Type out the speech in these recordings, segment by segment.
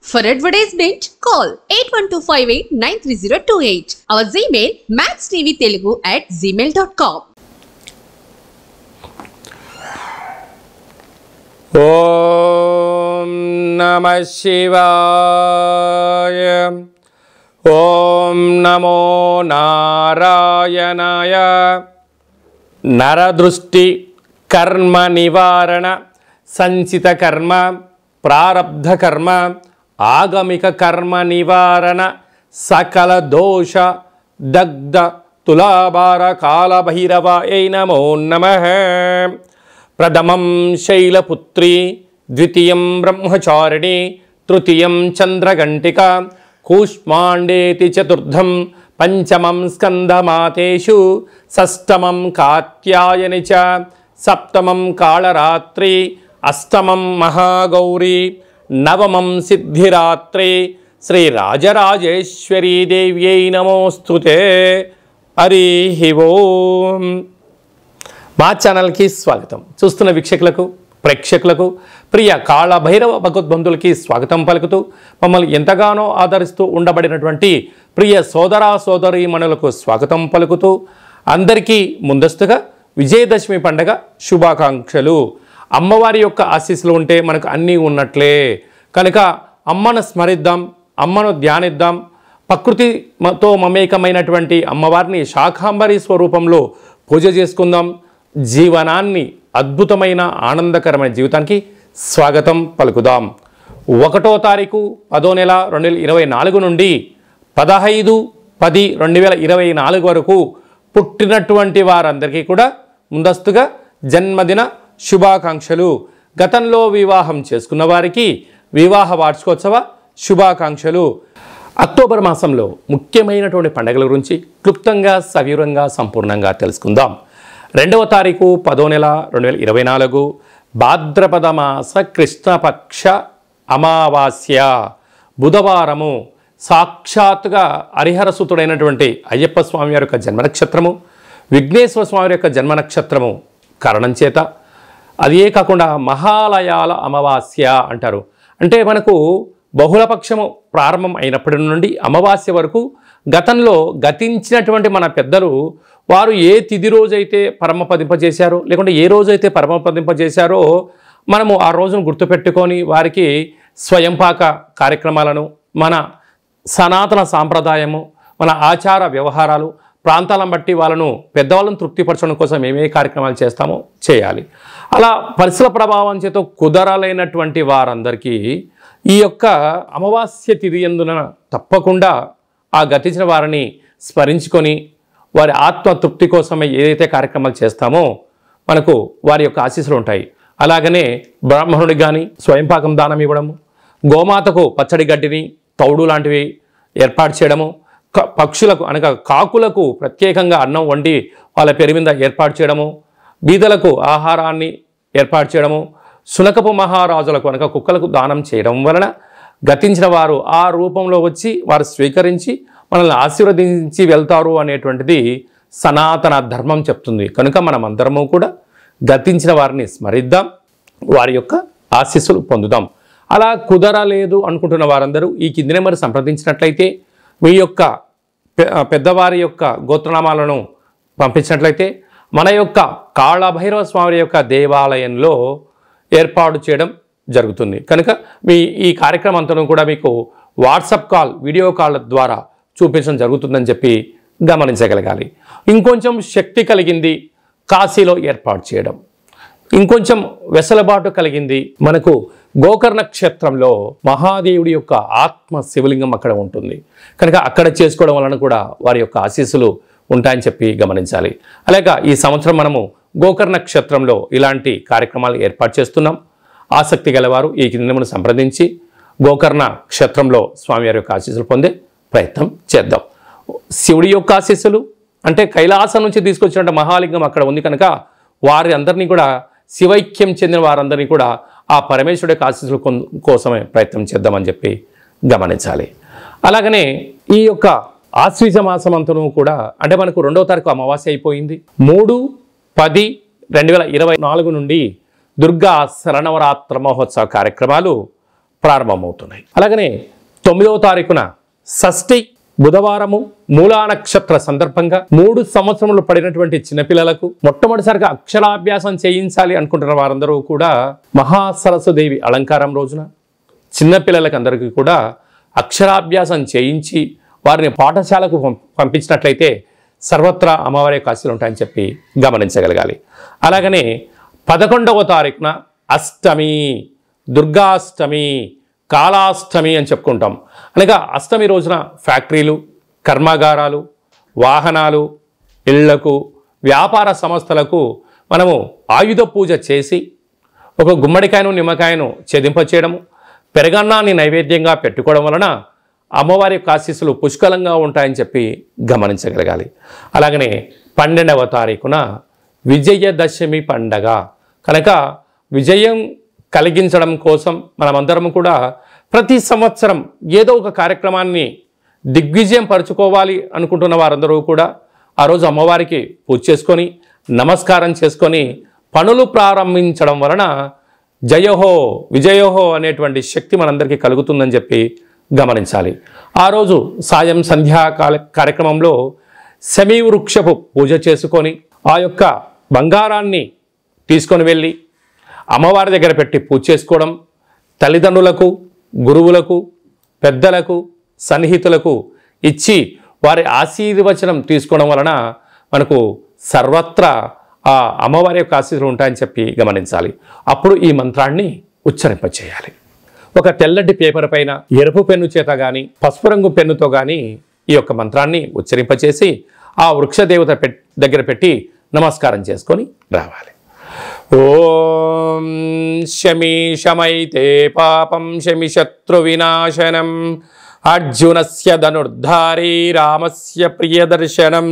For advertisement, call 8125893028. Our Gmail maxtvtelugu@gmail.com. Om Namah Shivaya. Om Namo Narayanaya. Naradrushti Karma Nivarana Sanchita Karma Prarabdha Karma Agamika Karma Nivarana Sakala Dosha Dagda Tulabara Kala Bhairava Namo Namaha. Pradamam Shailaputri Dvitiyam Brahmacharini Trutiyam Chandragantika Kushmandeti Chaturdham Panchamam Skandamateshu Sastamam Katyayanicha Saptamam Kalaratri Astamam Mahagauri Navamam Siddhiratri Sri Rajarajeshwari Devyai Namostute Harihi Om. మా ఛానల్కి స్వాగతం. చూస్తున్న వీక్షకులకు ప్రేక్షకులకు ప్రియ కాళ భైరవ భగవద్బంధులకి స్వాగతం పలుకుతూ మమ్మల్ని ఎంతగానో ఆదరిస్తూ ఉండబడినటువంటి ప్రియ సోదర సోదరీమణులకు స్వాగతం పలుకుతూ అందరికీ ముందస్తుగా విజయదశమి పండగ శుభాకాంక్షలు. అమ్మవారి యొక్క ఆశీస్సులు ఉంటే మనకు అన్నీ ఉన్నట్లే కనుక అమ్మను స్మరిద్దాం, అమ్మను ధ్యానిద్దాం. ప్రకృతితో మమేకమైనటువంటి అమ్మవారిని శాకాంబరి స్వరూపంలో పూజ చేసుకుందాం. జీవనాన్ని అద్భుతమైన ఆనందకరమైన జీవితానికి స్వాగతం పలుకుదాం. 1వ తారీఖు 10వ నెల 2024 నుండి 15/10/2024 వరకు పుట్టినటువంటి వారందరికీ కూడా ముందస్తుగా జన్మదిన శుభాకాంక్షలు. గతంలో వివాహం చేసుకున్న వారికి వివాహ వార్షికోత్సవ శుభాకాంక్షలు. అక్టోబర్ మాసంలో ముఖ్యమైనటువంటి పండుగల గురించి క్లుప్తంగా సవివరంగా సంపూర్ణంగా తెలుసుకుందాం. 2వ తారీఖు 10వ నెల 2024 భాద్రపద మాస కృష్ణపక్ష అమావాస్య బుధవారము. సాక్షాత్తుగా హరిహరసుతుడైనటువంటి అయ్యప్ప స్వామి వారి యొక్క జన్మ నక్షత్రము, విఘ్నేశ్వర స్వామి యొక్క జన్మ నక్షత్రము కారణం చేత అదే కాకుండా మహాలయాల అమావాస్య అంటారు. అంటే మనకు బహుళపక్షము ప్రారంభం అయినప్పటి నుండి అమావాస్య వరకు గతంలో గతించినటువంటి మన పెద్దలు వారు ఏ తిథి రోజైతే పరమపదింపజేశారో లేకుంటే ఏ రోజైతే పరమపదింపజేశారో మనము ఆ రోజును గుర్తుపెట్టుకొని వారికి స్వయంపాక కార్యక్రమాలను, మన సనాతన సాంప్రదాయము, మన ఆచార వ్యవహారాలు, ప్రాంతాలను బట్టి వాళ్ళను పెద్దవాళ్ళను తృప్తిపరచడం కోసం ఏమే కార్యక్రమాలు చేస్తామో చేయాలి. అలా పరిసర ప్రభావం చేత కుదరలేనటువంటి వారందరికీ ఈ యొక్క అమావాస్య తిథి యందున తప్పకుండా ఆ గతించిన వారిని స్మరించుకొని వారి ఆత్మ తృప్తి కోసమే ఏదైతే కార్యక్రమాలు చేస్తామో మనకు వారి యొక్క ఆశీస్సులు ఉంటాయి. అలాగనే బ్రాహ్మణుడికి కానీ స్వయంపాకం దానం ఇవ్వడము, గోమాతకు పచ్చడి గడ్డిని తౌడు లాంటివి ఏర్పాటు చేయడము, పక్షులకు అనగా కాకులకు ప్రత్యేకంగా అన్నం వండి వాళ్ళ పేరు మీద ఏర్పాటు చేయడము, బీదలకు ఆహారాన్ని ఏర్పాటు చేయడము, శునకపు మహారాజులకు అనగా కుక్కలకు దానం చేయడం వలన గతించిన వారు ఆ రూపంలో వచ్చి వారు స్వీకరించి మనల్ని ఆశీర్వదించి వెళ్తారు అనేటువంటిది సనాతన ధర్మం చెప్తుంది. కనుక మనం అందరము కూడా గతించిన వారిని స్మరిద్దాం, వారి యొక్క ఆశీస్సులు పొందుదాం. అలా కుదరలేదు అనుకుంటున్న వారందరూ ఈ కింది నెంబర్ సంప్రదించినట్లయితే మీ యొక్క పెద్దవారి యొక్క గోత్రనామాలను పంపించినట్లయితే మన యొక్క కాళభైరవ స్వామి యొక్క దేవాలయంలో ఏర్పాటు చేయడం జరుగుతుంది. కనుక మీ ఈ కార్యక్రమం అంతా కూడా మీకు వాట్సాప్ కాల్, వీడియో కాల్ ద్వారా చూపించడం జరుగుతుందని చెప్పి గమనించగలగాలి. ఇంకొంచెం శక్తి కలిగింది కాశీలో ఏర్పాటు చేయడం, ఇంకొంచెం వెసలుబాటు కలిగింది మనకు గోకర్ణ క్షేత్రంలో మహాదేవుడి యొక్క ఆత్మ శివలింగం అక్కడ ఉంటుంది. కనుక అక్కడ చేసుకోవడం వలన కూడా వారి యొక్క ఆశీస్సులు ఉంటాయని చెప్పి గమనించాలి. అలాగే ఈ సంవత్సరం మనము గోకర్ణ క్షేత్రంలో ఇలాంటి కార్యక్రమాలు ఏర్పాటు చేస్తున్నాం. ఆసక్తి గలవారు ఈ కిందను సంప్రదించి గోకర్ణ క్షేత్రంలో స్వామివారి యొక్క ఆశీస్సులు పొందే ప్రయత్నం చేద్దాం. శివుడి యొక్క ఆశీస్సులు అంటే కైలాసం నుంచి తీసుకొచ్చినట్టు మహాలింగం అక్కడ ఉంది కనుక వారి అందరినీ కూడా శివైక్యం చెందిన వారందరినీ కూడా ఆ పరమేశ్వరుడి యొక్క ఆశీస్సుల కోసమే ప్రయత్నం చేద్దామని చెప్పి గమనించాలి. అలాగనే ఈ యొక్క ఆశ్వీజ మాసం అంతను కూడా అంటే మనకు 2వ తారీఖు అమావాస్య అయిపోయింది. 3/10/2024 నుండి దుర్గా శరణవరాత్ర మహోత్సవ కార్యక్రమాలు ప్రారంభమవుతున్నాయి. అలాగనే 9వ తారీఖున షష్ఠి బుధవారము మూలా నక్షత్ర సందర్భంగా 3 సంవత్సరములు పడినటువంటి చిన్నపిల్లలకు మొట్టమొదటిసారిగా అక్షరాభ్యాసం చేయించాలి అనుకుంటున్న వారందరూ కూడా మహాసరస్వదేవి అలంకారం రోజున చిన్నపిల్లలకి అందరికీ కూడా అక్షరాభ్యాసం చేయించి వారిని పాఠశాలకు పంపించినట్లయితే సర్వత్రా అమ్మవారి యొక్క ఆశీస్సులు ఉంటాయని చెప్పి గమనించగలగాలి. అలాగనే 11వ తారీఖున అష్టమి, దుర్గాష్టమి, కాళాష్టమి అని చెప్పుకుంటాం. అనగా అష్టమి రోజున ఫ్యాక్టరీలు, కర్మాగారాలు, వాహనాలు, ఇళ్లకు, వ్యాపార సంస్థలకు మనము ఆయుధ పూజ చేసి ఒక గుమ్మడికాయను నిమ్మకాయను ఛేదింపచేయడము, పెరగన్నాన్ని నైవేద్యంగా పెట్టుకోవడం వలన అమ్మవారి యొక్క ఆశీస్సులు పుష్కలంగా ఉంటాయని చెప్పి గమనించగలగాలి. అలాగనే 12వ తారీఖున విజయదశమి పండగ కనుక విజయం కలిగించడం కోసం మనమందరం కూడా ప్రతి సంవత్సరం ఏదో ఒక కార్యక్రమాన్ని దిగ్విజయం పరుచుకోవాలి అనుకుంటున్న వారందరూ కూడా ఆ రోజు అమ్మవారికి పూజ చేసుకొని నమస్కారం చేసుకొని పనులు ప్రారంభించడం వలన జయోహో విజయోహో అనేటువంటి శక్తి మనందరికీ కలుగుతుందని చెప్పి గమనించాలి. ఆ రోజు సాయం సంధ్యా కార్యక్రమంలో శమీ వృక్షపు పూజ చేసుకొని ఆ యొక్క బంగారాన్ని తీసుకొని వెళ్ళి అమ్మవారి దగ్గర పెట్టి పూజ చేసుకోవడం, తల్లిదండ్రులకు, గురువులకు, పెద్దలకు, సన్నిహితులకు ఇచ్చి వారి ఆశీర్వచనం తీసుకోవడం వలన మనకు సర్వత్రా ఆ అమ్మవారి యొక్క ఆశీస్సులు ఉంటాయని చెప్పి గమనించాలి. అప్పుడు ఈ మంత్రాన్ని ఉచ్చరింపచేయాలి. ఒక తెల్లటి పేపర్ పైన ఎరుపు పెన్ను చేత కానీ పసుపు రంగు పెన్నుతో కానీ ఈ యొక్క మంత్రాన్ని ఉచ్చరింపచేసి ఆ వృక్షదేవత దగ్గర పెట్టి నమస్కారం చేసుకొని రావాలి. ఓం శమి శమైతే పాపం శమి శత్రు వినాశనం అర్జునస్య ధనుర్ధారీ రామస్య ప్రియదర్శనం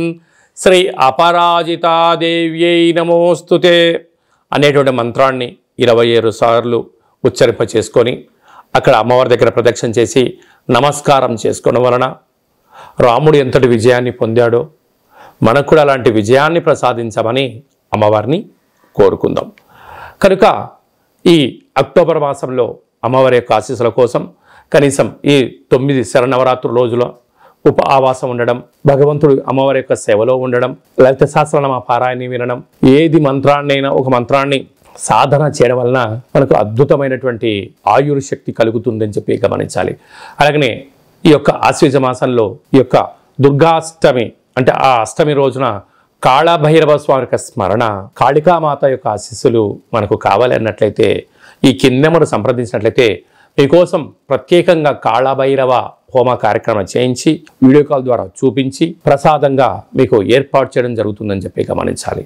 శ్రీ అపరాజితాదేవ్యై నమోస్తుతే అనేటువంటి మంత్రాన్ని 27 సార్లు ఉచ్చరింప చేసుకొని అక్కడ అమ్మవారి దగ్గర ప్రదక్షిణ చేసి నమస్కారం చేసుకోవడం వలన రాముడు ఎంతటి విజయాన్ని పొందాడో మనకు కూడా అలాంటి విజయాన్ని ప్రసాదించమని అమ్మవారిని కోరుకుందాం. కనుక ఈ అక్టోబర్ మాసంలో అమ్మవారి యొక్క ఆశీస్సుల కోసం కనీసం ఈ 9 శరన్నవరాత్రుల రోజుల ఆవాసం ఉండడం, భగవంతుడు అమ్మవారి యొక్క సేవలో ఉండడం, లలిత సహస్రనామ పారాయణ వినడం, ఏది మంత్రాన్నైనా ఒక మంత్రాన్ని సాధన చేయడం వలన మనకు అద్భుతమైనటువంటి ఆయుర్ శక్తి కలుగుతుందని చెప్పి గమనించాలి. అలాగనే ఈ యొక్క ఆశ్వీజ మాసంలో ఈ యొక్క దుర్గాష్టమి అంటే ఆ అష్టమి రోజున కాళభైరవ స్వామి యొక్క స్మరణ, కాళికామాత యొక్క ఆశీస్సులు మనకు కావాలి అన్నట్లయితే ఈ కిందెమరు సంప్రదించినట్లయితే మీకోసం ప్రత్యేకంగా కాళభైరవ హోమ కార్యక్రమం చేయించి వీడియో కాల్ ద్వారా చూపించి ప్రసాదంగా మీకు ఏర్పాటు చేయడం జరుగుతుందని చెప్పి గమనించాలి.